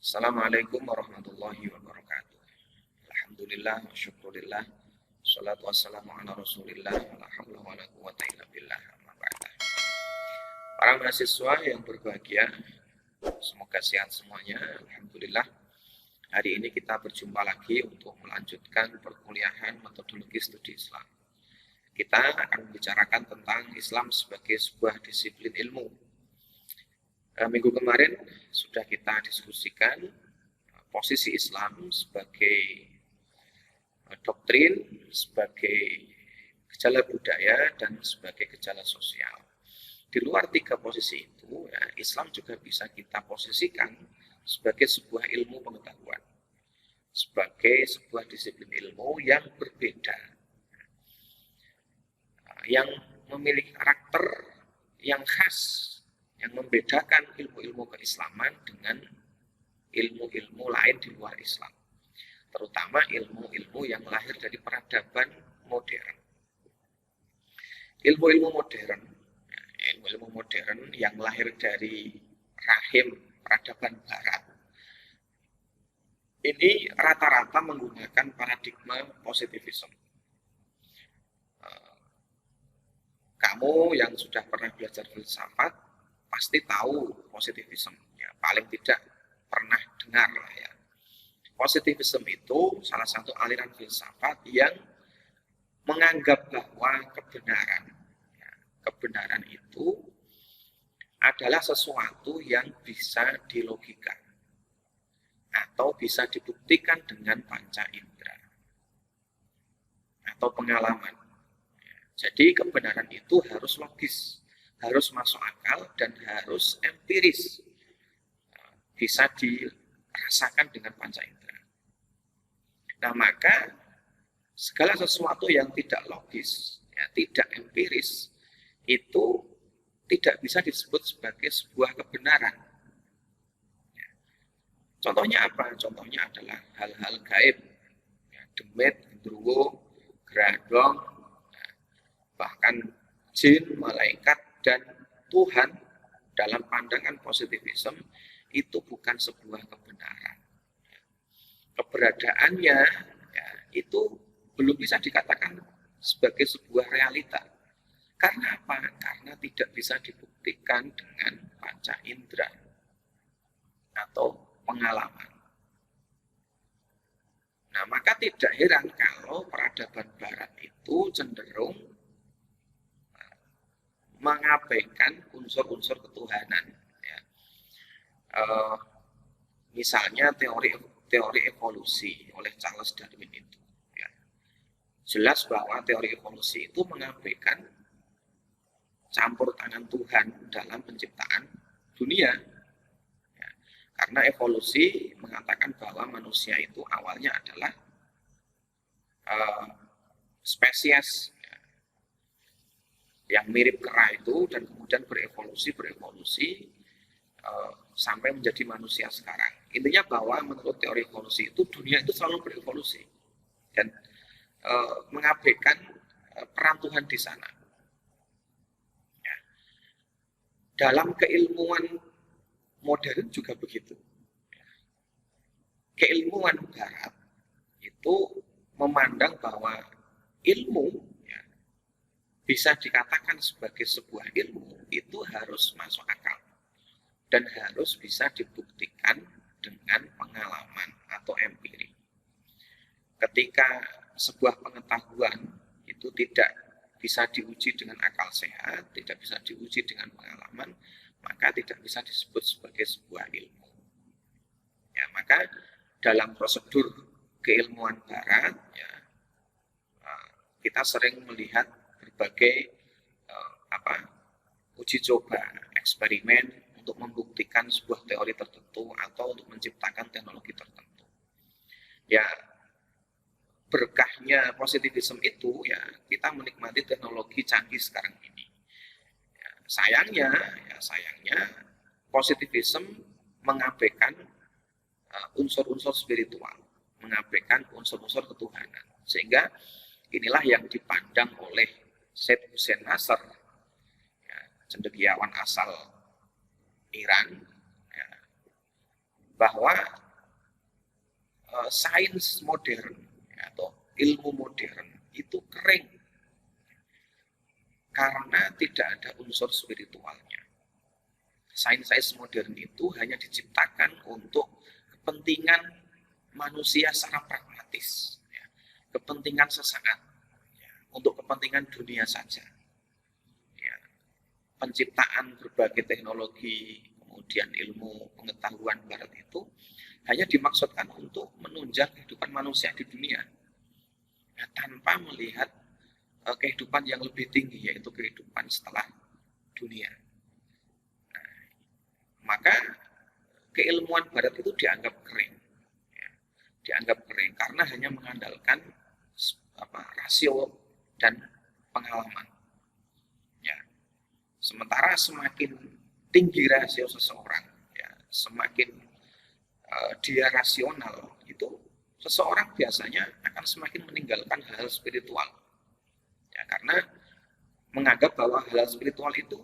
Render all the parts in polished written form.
Assalamualaikum warahmatullahi wabarakatuh. Alhamdulillah wa syukurillah. Salatu wassalamu ala rasulillah. La hawla wa la quwata illa billah. Amma ba'da. Para mahasiswa yang berbahagia, semoga sehat semuanya. Alhamdulillah. Hari ini kita berjumpa lagi untuk melanjutkan perkuliahan metodologi studi Islam. Kita akan membicarakan tentang Islam sebagai sebuah disiplin ilmu. Minggu kemarin sudah kita diskusikan posisi Islam sebagai doktrin, sebagai gejala budaya, dan sebagai gejala sosial. Di luar tiga posisi itu, Islam juga bisa kita posisikan sebagai sebuah ilmu pengetahuan, sebagai sebuah disiplin ilmu yang berbeda, yang memiliki karakter yang khas, yang membedakan ilmu-ilmu keislaman dengan ilmu-ilmu lain di luar Islam, terutama ilmu-ilmu yang lahir dari peradaban modern. Ilmu-ilmu modern yang lahir dari rahim peradaban barat ini rata-rata menggunakan paradigma positivisme. Kamu yang sudah pernah belajar filsafat pasti tahu positivisme, ya paling tidak pernah dengar lah ya. Positivisme itu salah satu aliran filsafat yang menganggap bahwa kebenaran itu adalah sesuatu yang bisa dilogikakan atau bisa dibuktikan dengan panca indera atau pengalaman. Jadi kebenaran itu harus logis, harus masuk akal, dan harus empiris, bisa dirasakan dengan panca indera. Nah, maka segala sesuatu yang tidak logis, ya, tidak empiris, itu tidak bisa disebut sebagai sebuah kebenaran. Ya. Contohnya apa? Contohnya adalah hal-hal gaib, ya, demit, genderuwo, gerandong, bahkan jin, malaikat, dan Tuhan dalam pandangan positivisme itu bukan sebuah kebenaran. Keberadaannya ya, itu belum bisa dikatakan sebagai sebuah realita. Karena apa? Karena tidak bisa dibuktikan dengan panca indera atau pengalaman. Nah, maka tidak heran kalau peradaban barat itu cenderung mengabaikan unsur-unsur ketuhanan. Ya. Misalnya teori evolusi oleh Charles Darwin itu. Ya. Jelas bahwa teori evolusi itu mengabaikan campur tangan Tuhan dalam penciptaan dunia. Ya. Karena evolusi mengatakan bahwa manusia itu awalnya adalah spesies yang mirip kera itu, dan kemudian berevolusi sampai menjadi manusia sekarang. Intinya bahwa menurut teori evolusi itu dunia itu selalu berevolusi dan mengabaikan peran Tuhan di sana. Ya. Dalam keilmuan modern juga begitu. Keilmuan barat itu memandang bahwa ilmu bisa dikatakan sebagai sebuah ilmu itu harus masuk akal dan harus bisa dibuktikan dengan pengalaman atau empiri. Ketika sebuah pengetahuan itu tidak bisa diuji dengan akal sehat, tidak bisa diuji dengan pengalaman, maka tidak bisa disebut sebagai sebuah ilmu. Ya, maka dalam prosedur keilmuan barat, ya, kita sering melihat berbagai uji coba, eksperimen untuk membuktikan sebuah teori tertentu atau untuk menciptakan teknologi tertentu. Ya, berkahnya positivisme itu ya kita menikmati teknologi canggih sekarang ini. Ya, sayangnya positivisme mengabaikan unsur-unsur spiritual, mengabaikan unsur-unsur ketuhanan, sehingga inilah yang dipandang oleh Said Hussein Nasr, ya, cendekiawan asal Iran, ya, bahwa sains modern atau ilmu modern itu kering karena tidak ada unsur spiritualnya. Sains modern itu hanya diciptakan untuk kepentingan manusia secara pragmatis, ya, kepentingan sesaat, ya, untuk kepentingan dunia saja. Ya, penciptaan berbagai teknologi, kemudian ilmu pengetahuan barat itu hanya dimaksudkan untuk menunjang kehidupan manusia di dunia, ya, tanpa melihat kehidupan yang lebih tinggi, yaitu kehidupan setelah dunia. Maka keilmuan barat itu dianggap kering, ya, dianggap kering karena hanya mengandalkan rasio dan pengalaman. Ya. Sementara semakin tinggi rasio seseorang, ya, semakin dia rasional, itu seseorang biasanya akan semakin meninggalkan hal-hal spiritual, ya, karena menganggap bahwa hal-hal spiritual itu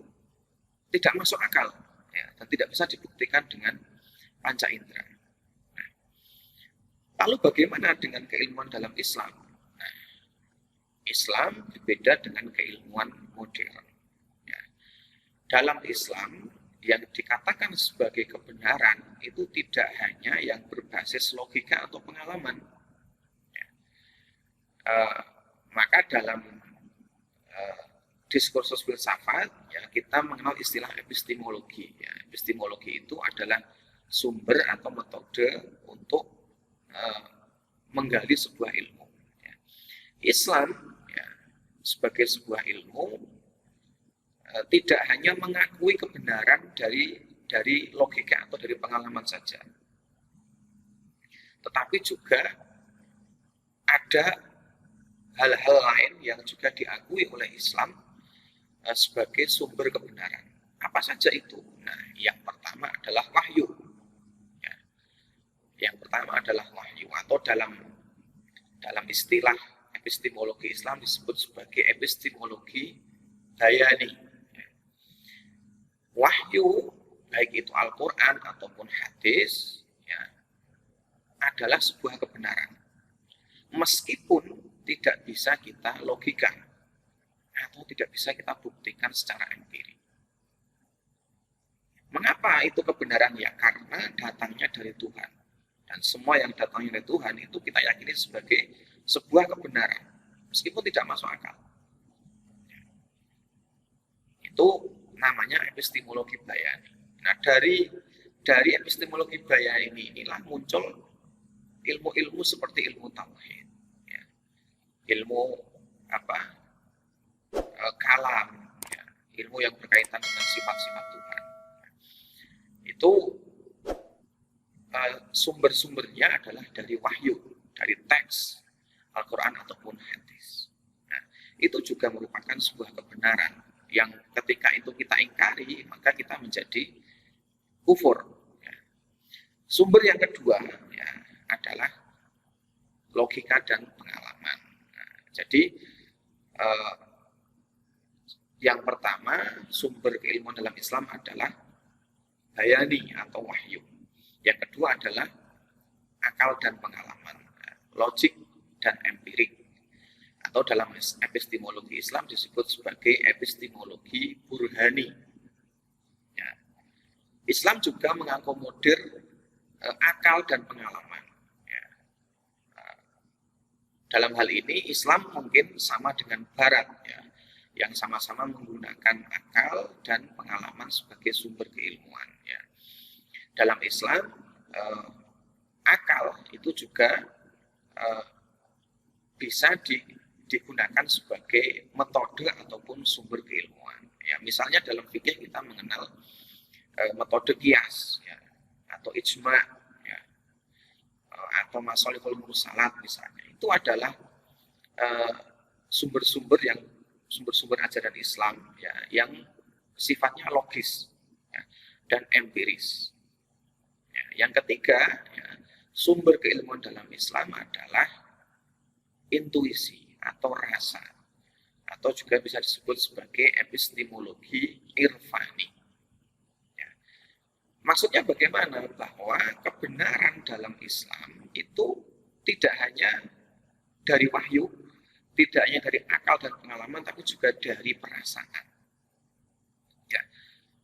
tidak masuk akal. Ya, dan tidak bisa dibuktikan dengan panca indera. Nah, lalu bagaimana dengan keilmuan dalam Islam? Nah, Islam berbeda dengan keilmuan modern. Ya, dalam Islam yang dikatakan sebagai kebenaran itu tidak hanya yang berbasis logika atau pengalaman. Ya, maka dalam diskursus filsafat, ya, kita mengenal istilah epistemologi. Ya, epistemologi itu adalah sumber atau metode untuk menggali sebuah ilmu. Ya. Islam, ya, sebagai sebuah ilmu tidak hanya mengakui kebenaran dari logika atau dari pengalaman saja, tetapi juga ada hal-hal lain yang juga diakui oleh Islam sebagai sumber kebenaran. Apa saja itu? Nah, yang pertama adalah wahyu. Ya. Yang pertama adalah wahyu, atau dalam istilah epistemologi Islam disebut sebagai epistemologi bayani. Ya. Wahyu, baik itu Al-Quran ataupun hadis, ya, adalah sebuah kebenaran. Meskipun tidak bisa kita logika atau tidak bisa kita buktikan secara empirik. Mengapa itu kebenaran? Ya karena datangnya dari Tuhan. Dan semua yang datangnya dari Tuhan itu kita yakini sebagai sebuah kebenaran, meskipun tidak masuk akal. Itu namanya epistemologi bayani. Nah, dari epistemologi bayani inilah muncul ilmu-ilmu seperti ilmu tauhid, ya. Ilmu kalam, ya, ilmu yang berkaitan dengan sifat-sifat Tuhan. Itu sumber-sumbernya adalah dari wahyu, dari teks Al-Quran ataupun hadis. Nah, itu juga merupakan sebuah kebenaran yang ketika itu kita ingkari, maka kita menjadi kufur. Ya. Sumber yang kedua, ya, adalah logika dan pengalaman. Nah, jadi yang pertama, sumber keilmuan dalam Islam adalah bayani atau wahyu. Yang kedua adalah akal dan pengalaman, logik dan empirik. Atau dalam epistemologi Islam disebut sebagai epistemologi burhani. Ya. Islam juga mengakomodir akal dan pengalaman. Ya. Dalam hal ini Islam mungkin sama dengan Barat, ya, yang sama-sama menggunakan akal dan pengalaman sebagai sumber keilmuan. Ya. Dalam Islam, akal itu juga bisa digunakan sebagai metode ataupun sumber keilmuan. Ya, misalnya dalam fikih kita mengenal metode qiyas, ya, atau ijma, ya, atau masalihul mursalat misalnya. Itu adalah sumber-sumber ajaran Islam, ya, yang sifatnya logis, ya, dan empiris. Ya, yang ketiga, ya, sumber keilmuan dalam Islam adalah intuisi atau rasa, atau juga bisa disebut sebagai epistemologi irfani. Ya. Maksudnya bagaimana? Bahwa kebenaran dalam Islam itu tidak hanya dari wahyu, tidak hanya dari akal dan pengalaman, tapi juga dari perasaan. Ya,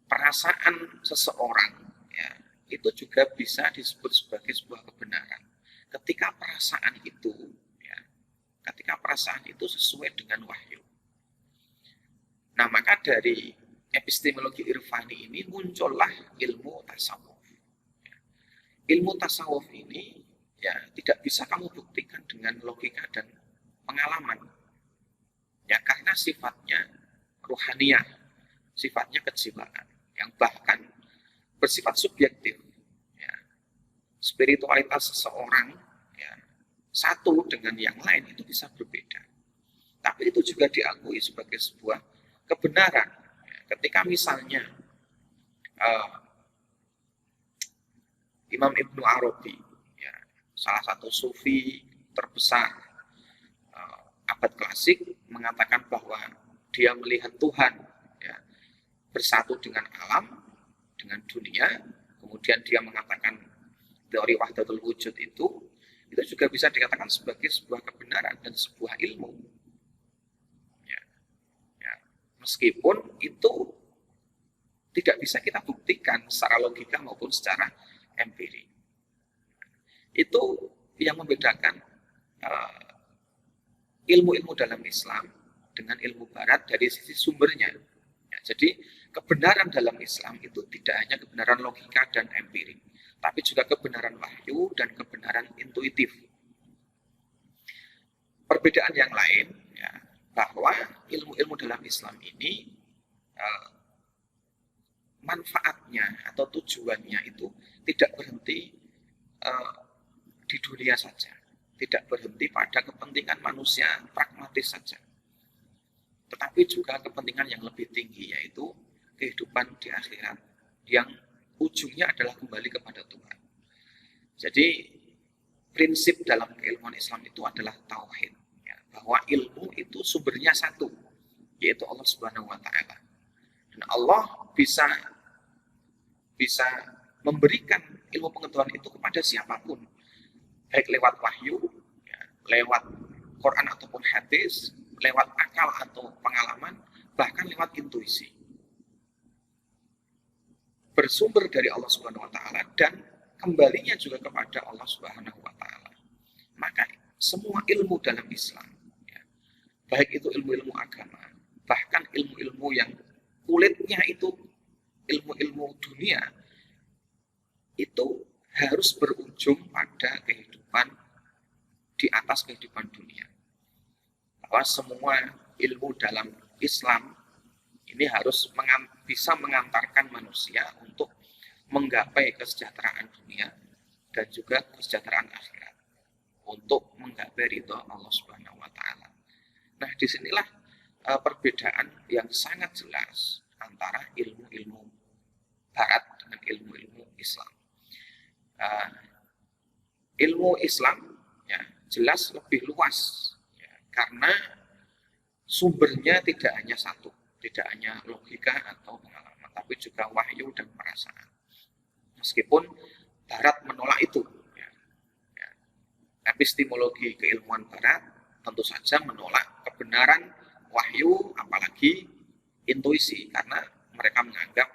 perasaan seseorang ya, itu juga bisa disebut sebagai sebuah kebenaran. Ketika perasaan itu, ya, ketika perasaan itu sesuai dengan wahyu. Nah, maka dari epistemologi irfani ini muncullah ilmu tasawuf. Ilmu tasawuf ini ya tidak bisa kamu buktikan dengan logika dan pengalaman. Ya, karena sifatnya ruhaniyah, sifatnya kejiwaan yang bahkan bersifat subjektif. Ya. Spiritualitas seseorang ya, satu dengan yang lain itu bisa berbeda. Tapi itu juga diakui sebagai sebuah kebenaran. Ya, ketika misalnya Imam Ibnu Arabi, ya, salah satu sufi terbesar abad klasik, mengatakan bahwa dia melihat Tuhan ya, bersatu dengan alam, dengan dunia, kemudian dia mengatakan teori wahdatul wujud itu juga bisa dikatakan sebagai sebuah kebenaran dan sebuah ilmu. Ya, ya. Meskipun itu tidak bisa kita buktikan secara logika maupun secara empiri. Itu yang membedakan ilmu-ilmu dalam Islam dengan ilmu Barat dari sisi sumbernya. Ya, jadi kebenaran dalam Islam itu tidak hanya kebenaran logika dan empiri, tapi juga kebenaran wahyu dan kebenaran intuitif. Perbedaan yang lain, ya, bahwa ilmu-ilmu dalam Islam ini manfaatnya atau tujuannya itu tidak berhenti di dunia saja, tidak berhenti pada kepentingan manusia pragmatis saja, tetapi juga kepentingan yang lebih tinggi, yaitu kehidupan di akhirat yang ujungnya adalah kembali kepada Tuhan. Jadi prinsip dalam keilmuan Islam itu adalah tauhid, ya, bahwa ilmu itu sumbernya satu, yaitu Allah Subhanahu wa Ta'ala. Dan Allah bisa memberikan ilmu pengetahuan itu kepada siapapun, baik lewat wahyu, ya, lewat Quran ataupun hadis, lewat akal atau pengalaman, bahkan lewat intuisi. Bersumber dari Allah Subhanahu wa Ta'ala dan kembalinya juga kepada Allah Subhanahu wa Ta'ala. Maka semua ilmu dalam Islam, ya, baik itu ilmu-ilmu agama, bahkan ilmu-ilmu yang kulitnya itu ilmu-ilmu dunia, itu harus berujung pada kehidupan di atas kehidupan dunia. Bahwa semua ilmu dalam Islam ini harus bisa mengantarkan manusia untuk menggapai kesejahteraan dunia dan juga kesejahteraan akhirat, untuk menggapai ridho Allah Subhanahu wa Ta'ala. Nah, disinilah perbedaan yang sangat jelas antara ilmu-ilmu Barat dengan ilmu-ilmu Islam. Ilmu Islam ya jelas lebih luas ya, karena sumbernya tidak hanya satu, tidak hanya logika atau pengalaman, tapi juga wahyu dan perasaan. Meskipun Barat menolak itu, ya, ya. Epistemologi keilmuan Barat tentu saja menolak kebenaran wahyu, apalagi intuisi, karena mereka menganggap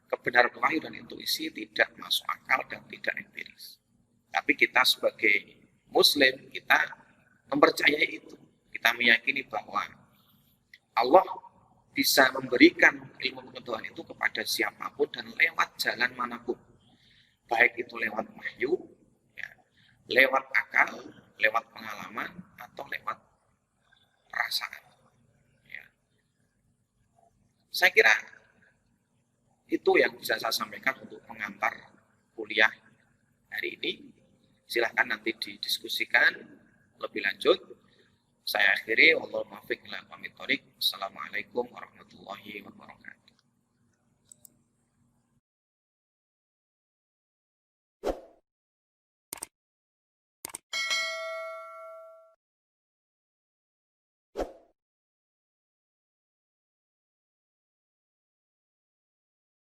kebenaran wahyu dan intuisi tidak masuk akal dan tidak empiris. Tapi kita sebagai Muslim, kita mempercayai itu. Kita meyakini bahwa Allah bisa memberikan ilmu pengetahuan itu kepada siapapun dan lewat jalan manapun. Baik itu lewat wahyu, ya, lewat akal, lewat pengalaman, atau lewat perasaan. Ya. Saya kira itu yang bisa saya sampaikan untuk pengantar kuliah hari ini. Silahkan nanti didiskusikan lebih lanjut. Saya akhiri. Wallahul muwaffiq ila aqwamit thoriq. Assalamualaikum warahmatullahi wabarakatuh.